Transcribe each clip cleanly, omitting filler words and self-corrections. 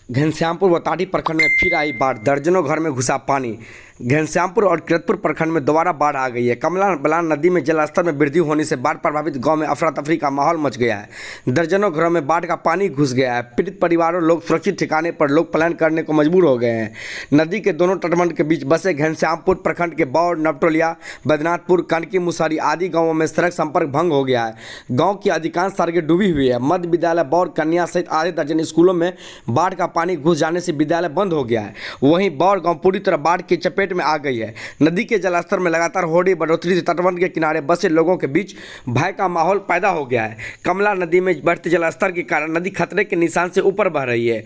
घनश्यामपुर व टाटी प्रखंड में फिर आई बाढ़, दर्जनों घर में घुसा पानी। घनश्यामपुर और किरतपुर प्रखंड में दोबारा बाढ़ आ गई है। कमला बलान नदी में जलस्तर में वृद्धि होने से बाढ़ प्रभावित गांव में अफरा तफरी का माहौल मच गया है। दर्जनों घरों में बाढ़ का पानी घुस गया है। पीड़ित परिवारों लोग सुरक्षित ठिकाने पर लोग पलायन करने को मजबूर हो गए हैं। नदी के दोनों तटबंध के बीच बसे घनश्यामपुर प्रखंड के बौर, नवटोलिया, बैद्यनाथपुर, कनकी, मुसारी आदि गाँवों में सड़क संपर्क भंग हो गया है। गाँव की अधिकांश सड़कें डूबी हुई है। मध्य विद्यालय बौर, कन्या सहित आधे दर्जन स्कूलों में बाढ़ का पानी घुस जाने से विद्यालय बंद हो गया है। वहीं बौर गांव पूरी तरह बाढ़ की चपेट में आ गई है। नदी के जलस्तर में लगातार हो रही बढ़ोतरी से तटबंध के किनारे बसे लोगों के बीच भय का माहौल पैदा हो गया है। कमला नदी में बढ़ते जलस्तर के कारण नदी खतरे के निशान से ऊपर बह रही है।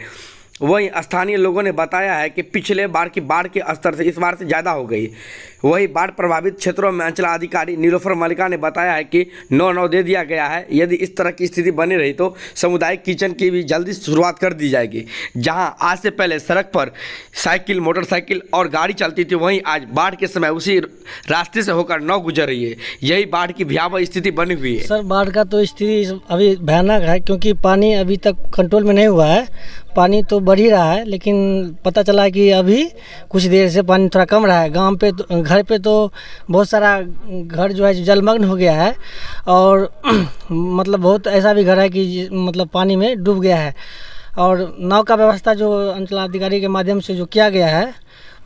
वहीं स्थानीय लोगों ने बताया है कि पिछले बार की बाढ़ के स्तर से इस बार से ज़्यादा हो गई। वहीं बाढ़ प्रभावित क्षेत्रों में अंचलाधिकारी नीलोफर मलिका ने बताया है कि 9 दे दिया गया है। यदि इस तरह की स्थिति बनी रही तो सामुदायिक किचन की भी जल्दी शुरुआत कर दी जाएगी। जहां आज से पहले सड़क पर साइकिल, मोटरसाइकिल और गाड़ी चलती थी, वहीं आज बाढ़ के समय उसी रास्ते से होकर 9 गुजर रही है। यही बाढ़ की भयावह स्थिति बनी हुई है। सर, बाढ़ का तो स्थिति अभी भयानक है, क्योंकि पानी अभी तक कंट्रोल में नहीं हुआ है। पानी तो बढ़ ही रहा है, लेकिन पता चला कि अभी कुछ देर से पानी थोड़ा कम रहा है। गांव पे तो, घर पे तो बहुत सारा घर जो है जलमग्न हो गया है, और मतलब बहुत ऐसा भी घर है कि मतलब पानी में डूब गया है। और नाव का व्यवस्था जो अंचलाधिकारी के माध्यम से जो किया गया है,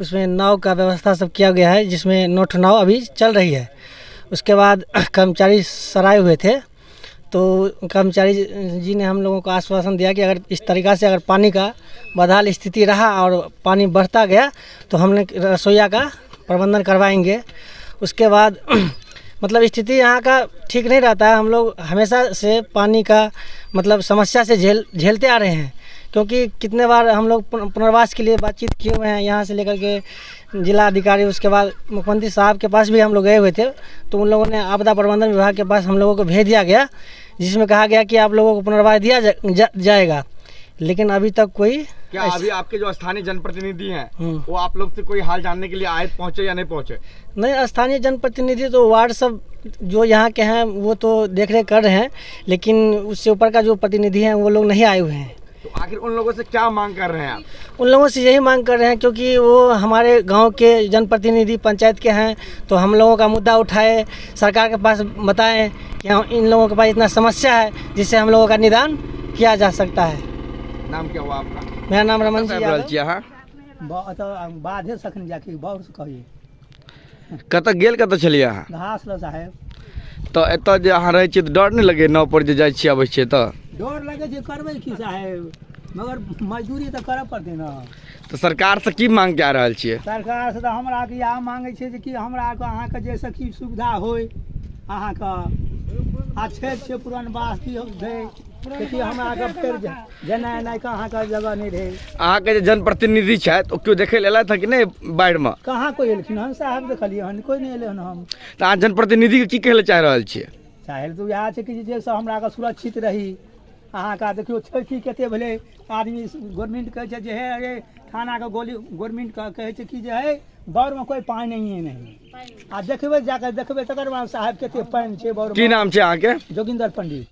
उसमें नाव का व्यवस्था सब किया गया है, जिसमें 9 नाव अभी चल रही है। उसके बाद कर्मचारी सराए हुए थे, तो कर्मचारी जी ने हम लोगों को आश्वासन दिया कि अगर इस तरीक़ा से अगर पानी का बदहाल स्थिति रहा और पानी बढ़ता गया तो हमने रसोईया का प्रबंधन करवाएंगे। उसके बाद मतलब स्थिति यहाँ का ठीक नहीं रहता है। हम लोग हमेशा से पानी का मतलब समस्या से झेलते आ रहे हैं, क्योंकि कितने बार हम लोग पुनर्वास के लिए बातचीत किए हुए हैं, यहाँ से लेकर के जिला अधिकारी, उसके बाद मुख्यमंत्री साहब के पास भी हम लोग गए हुए थे। तो उन लोगों ने आपदा प्रबंधन विभाग के पास हम लोगों को भेज दिया गया, जिसमें कहा गया कि आप लोगों को पुनर्वास दिया जाएगा। लेकिन अभी तक कोई क्या अभी आपके जो स्थानीय जनप्रतिनिधि हैं वो आप लोग से कोई हाल जानने के लिए आए, पहुंचे या नहीं पहुंचे? नहीं, स्थानीय जनप्रतिनिधि तो वार्ड सब जो यहाँ के हैं वो तो देख रेख कर रहे हैं, लेकिन उससे ऊपर का जो प्रतिनिधि हैं वो लोग नहीं आए हुए हैं। तो आखिर उन लोगों से क्या मांग कर रहे हैं आप? उन लोगों से यही मांग कर रहे हैं, क्योंकि वो हमारे गांव के जनप्रतिनिधि पंचायत के हैं, तो हम लोगों का मुद्दा उठाए, सरकार के पास बताएं कि इन लोगों के पास इतना समस्या है जिससे हम लोगों का निदान किया जा सकता है। नाम क्या हुआ आपका? मेरा नाम रमन जी बाधे सखन जाके बहुत कहिए कत गेल कत छलिए अहाँ? घास ल साहेब। तो एतऽ जे अहाँ रहै छियै तऽ डर नहि लगे नाव पर जे जाइ छियै आबै छियै तऽ? डर लगे छै, करबै की साहेब, मगर मजदूरी तऽ करऽ पड़तै ने। तो सरकार से की मांग कए रहल छियै? सरकार से तऽ हमरा के इएह मांगै छै जे कि हमरा के अहाँके जैसे की सुविधा होय, अहाँके अच्छे छै पुरनवास की दे, देखिए हमरा के फेर जेनाइ एनाइ के अहाँके जगह नहीं रहे। अहाँके जे जनप्रतिनिधि छथि ओ केओ देखै लेल एलथि कि नहीं बाढ़ि में? कहाँ कोई एलखिन हन साहब, देखलिए हन कोई नहीं एले हन। हम तऽ अहाँ जनप्रतिनिधि के की कहै लए चाहि रहल छियै? चाहे तो इएह छै कि जे हमरा के सुरक्षित रही। अहाँके देखियो क्षति कते भेलै, आदमी गवर्नमेंट कहै छै जे हे अरे थाना के गोली, गवर्नमेंट कहै छै कि जे है बौर में कोई पानी नहीं आ देखबै जाके देखबै तकर बाद साहब कते पानी छै बौर में। की नाम छै अहाँके? जोगिंदर पंडित।